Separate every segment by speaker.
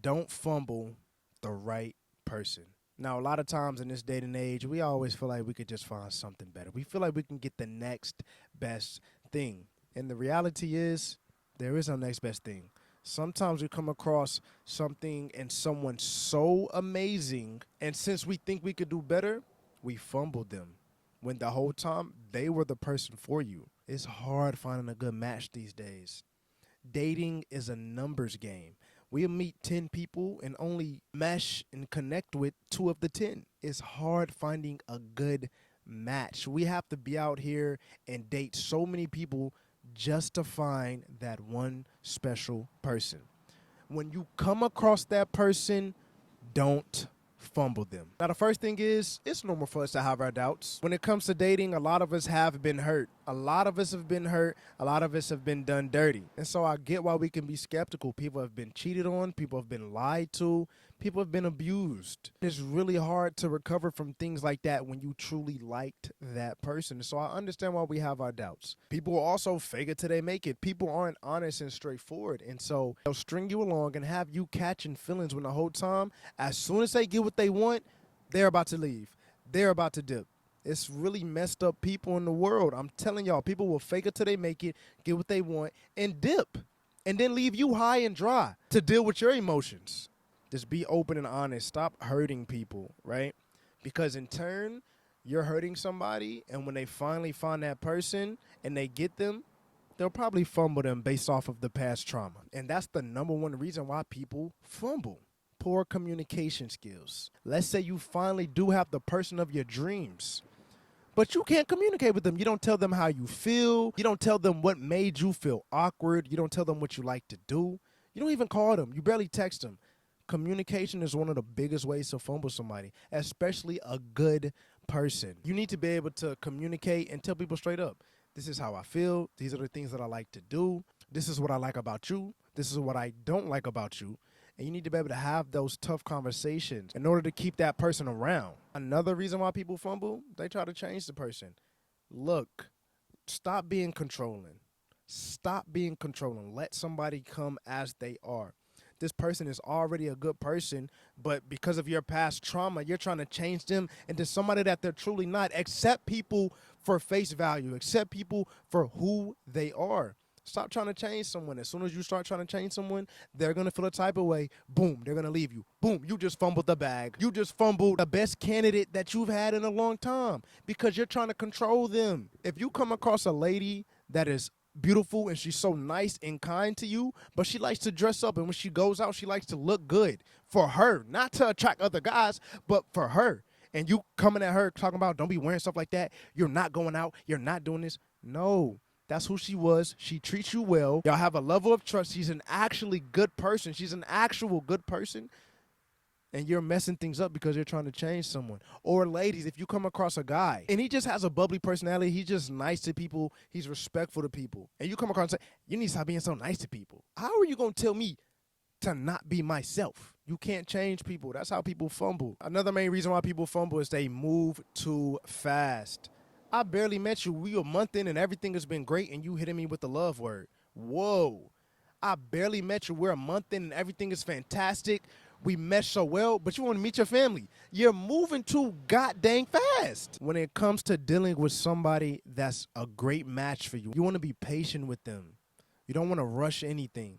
Speaker 1: Don't fumble the right person. Now, a lot of times in this day and age, we always feel like we could just find something better. We feel like we can get the next best thing. And the reality is, there is no next best thing. Sometimes we come across something and someone so amazing, and since we think we could do better, we fumble them. When the whole time they were the person for you. It's hard finding a good match these days. Dating is a numbers game. We'll meet 10 people and only mesh and connect with 2 of the 10. It's hard finding a good match. We have to be out here and date so many people just to find that one special person. When you come across that person, don't fumble them. Now, the first thing is, it's normal for us to have our doubts. When it comes to dating, a lot of us have been hurt. A lot of us have been hurt. A lot of us have been done dirty. And so I get why we can be skeptical. People have been cheated on. People have been lied to. People have been abused. It's really hard to recover from things like that when you truly liked that person. So I understand why we have our doubts. People also fake it till they make it. People aren't honest and straightforward. And so they'll string you along and have you catching feelings when the whole time, as soon as they get what they want, they're about to leave. They're about to dip. It's really messed up people in the world. I'm telling y'all, people will fake it till they make it, get what they want, and dip. And then leave you high and dry to deal with your emotions. Just be open and honest. Stop hurting people, right? Because in turn, you're hurting somebody, and when they finally find that person and they get them, they'll probably fumble them based off of the past trauma. And that's the number one reason why people fumble. Poor communication skills. Let's say you finally do have the person of your dreams, but you can't communicate with them. You don't tell them how you feel. You don't tell them what made you feel awkward. You don't tell them what you like to do. You don't even call them. You barely text them. Communication is one of the biggest ways to fumble somebody, especially a good person. You need to be able to communicate and tell people straight up, this is how I feel. These are the things that I like to do. This is what I like about you. This is what I don't like about you. And you need to be able to have those tough conversations in order to keep that person around. Another reason why people fumble, they try to change the person. Look, stop being controlling. Stop being controlling. Let somebody come as they are. This person is already a good person, but because of your past trauma, you're trying to change them into somebody that they're truly not. Accept people for face value. Accept people for who they are. Stop trying to change someone. As soon as you start trying to change someone, they're going to feel a type of way. Boom, they're going to leave you. Boom, you just fumbled the bag. You just fumbled the best candidate that you've had in a long time because you're trying to control them. If you come across a lady that is beautiful and she's so nice and kind to you, but she likes to dress up, and when she goes out, she likes to look good for her, not to attract other guys, but for her. And you coming at her talking about don't be wearing stuff like that. You're not going out. You're not doing this. No. That's who she was. She treats you well. Y'all have a level of trust. She's an actually good person. She's an actual good person. And you're messing things up because you're trying to change someone. Or ladies, if you come across a guy and he just has a bubbly personality, he's just nice to people, he's respectful to people, and you come across and say, you need to stop being so nice to people. How are you going to tell me to not be myself? You can't change people. That's how people fumble. Another main reason why people fumble is they move too fast. I barely met you. We a month in and everything has been great, and you hitting me with the love word. Whoa. I barely met you. We're a month in and everything is fantastic. We mesh so well, but you want to meet your family. You're moving too goddamn fast. When it comes to dealing with somebody that's a great match for you, you want to be patient with them. You don't want to rush anything.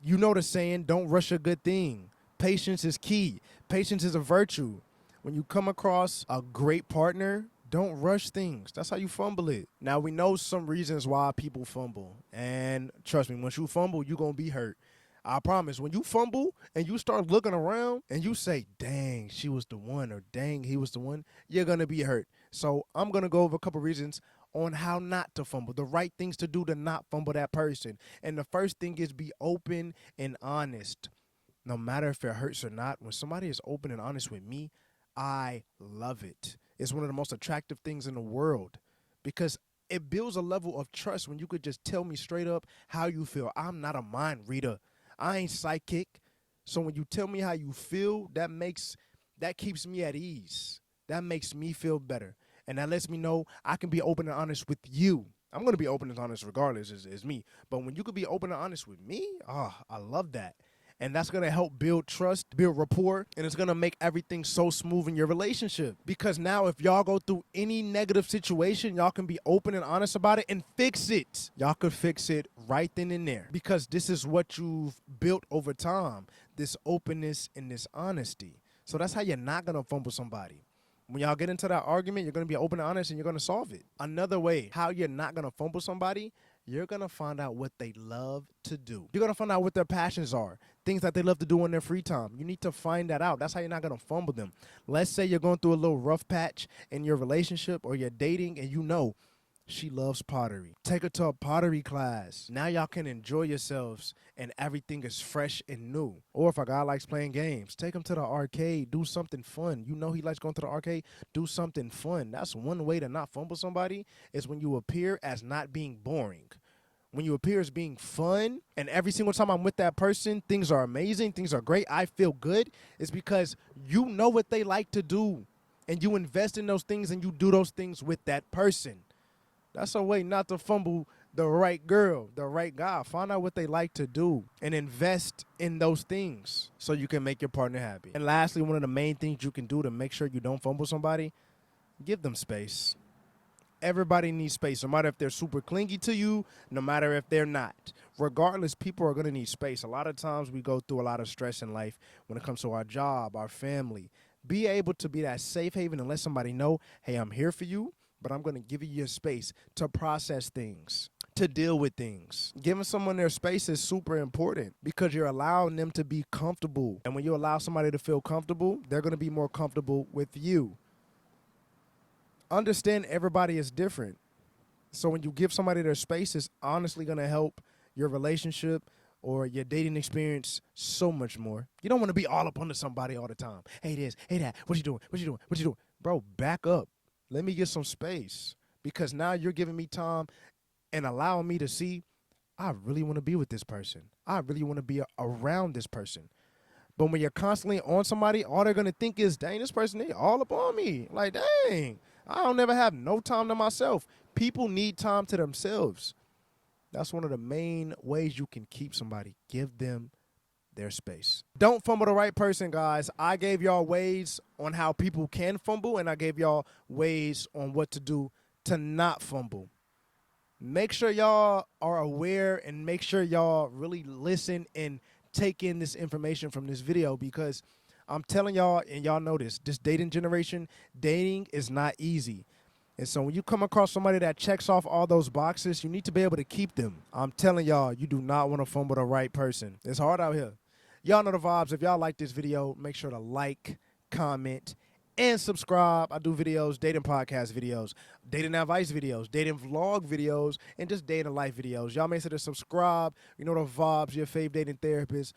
Speaker 1: You know the saying, don't rush a good thing. Patience is key. Patience is a virtue. When you come across a great partner, don't rush things. That's how you fumble it. Now, we know some reasons why people fumble. And trust me, once you fumble, you're going to be hurt. I promise, when you fumble and you start looking around and you say, dang, she was the one, or dang, he was the one, you're going to be hurt. So I'm going to go over a couple reasons on how not to fumble, the right things to do to not fumble that person. And the first thing is be open and honest. No matter if it hurts or not, when somebody is open and honest with me, I love it. It's one of the most attractive things in the world because it builds a level of trust when you could just tell me straight up how you feel. I'm not a mind reader. I ain't psychic. So when you tell me how you feel, that keeps me at ease. That makes me feel better. And that lets me know I can be open and honest with you. I'm going to be open and honest regardless, is me. But when you could be open and honest with me, I love that. And that's going to help build trust, build rapport, and it's going to make everything so smooth in your relationship. Because now if y'all go through any negative situation, y'all can be open and honest about it and fix it. Y'all could fix it right then and there. Because this is what you've built over time, this openness and this honesty. So that's how you're not going to fumble somebody. When y'all get into that argument, you're going to be open and honest and you're going to solve it. Another way how you're not going to fumble somebody, you're going to find out what they love to do. You're going to find out what their passions are, things that they love to do in their free time. You need to find that out. That's how you're not going to fumble them. Let's say you're going through a little rough patch in your relationship or you're dating and you know she loves pottery. Take her to a pottery class. Now y'all can enjoy yourselves and everything is fresh and new. Or if a guy likes playing games, take him to the arcade. Do something fun. You know he likes going to the arcade. Do something fun. That's one way to not fumble somebody is when you appear as not being boring. When you appear as being fun and every single time I'm with that person, things are amazing, things are great, I feel good, it's because you know what they like to do and you invest in those things and you do those things with that person. That's a way not to fumble the right girl, the right guy. Find out what they like to do and invest in those things so you can make your partner happy. And lastly, one of the main things you can do to make sure you don't fumble somebody, give them space. Everybody needs space, no matter if they're super clingy to you, no matter if they're not. Regardless, people are going to need space. A lot of times we go through a lot of stress in life when it comes to our job, our family. Be able to be that safe haven and let somebody know, hey, I'm here for you, but I'm going to give you your space to process things, to deal with things. Giving someone their space is super important because you're allowing them to be comfortable. And when you allow somebody to feel comfortable, they're going to be more comfortable with you. Understand everybody is different. So when you give somebody their space, it's honestly going to help your relationship or your dating experience so much more. You don't want to be all up under somebody all the time. Hey this, hey that, what you doing, what you doing, what you doing? Bro, back up. Let me get some space because now you're giving me time and allowing me to see I really want to be with this person. I really want to be around this person. But when you're constantly on somebody, all they're going to think is, dang, this person, they all up on me. Like, dang, I don't never have no time to myself. People need time to themselves. That's one of the main ways you can keep somebody. Give them their space. Don't fumble the right person, guys. I gave y'all ways on how people can fumble, and I gave y'all ways on what to do to not fumble. Make sure y'all are aware and make sure y'all really listen and take in this information from this video because I'm telling y'all, and y'all know this dating generation, dating is not easy. And so when you come across somebody that checks off all those boxes, you need to be able to keep them. I'm telling y'all, you do not want to fumble the right person. It's hard out here. Y'all know the vibes. If y'all like this video, make sure to like, comment, and subscribe. I do videos, dating podcast videos, dating advice videos, dating vlog videos, and just dating life videos. Y'all make sure to subscribe. You know the vibes, your fave dating therapist.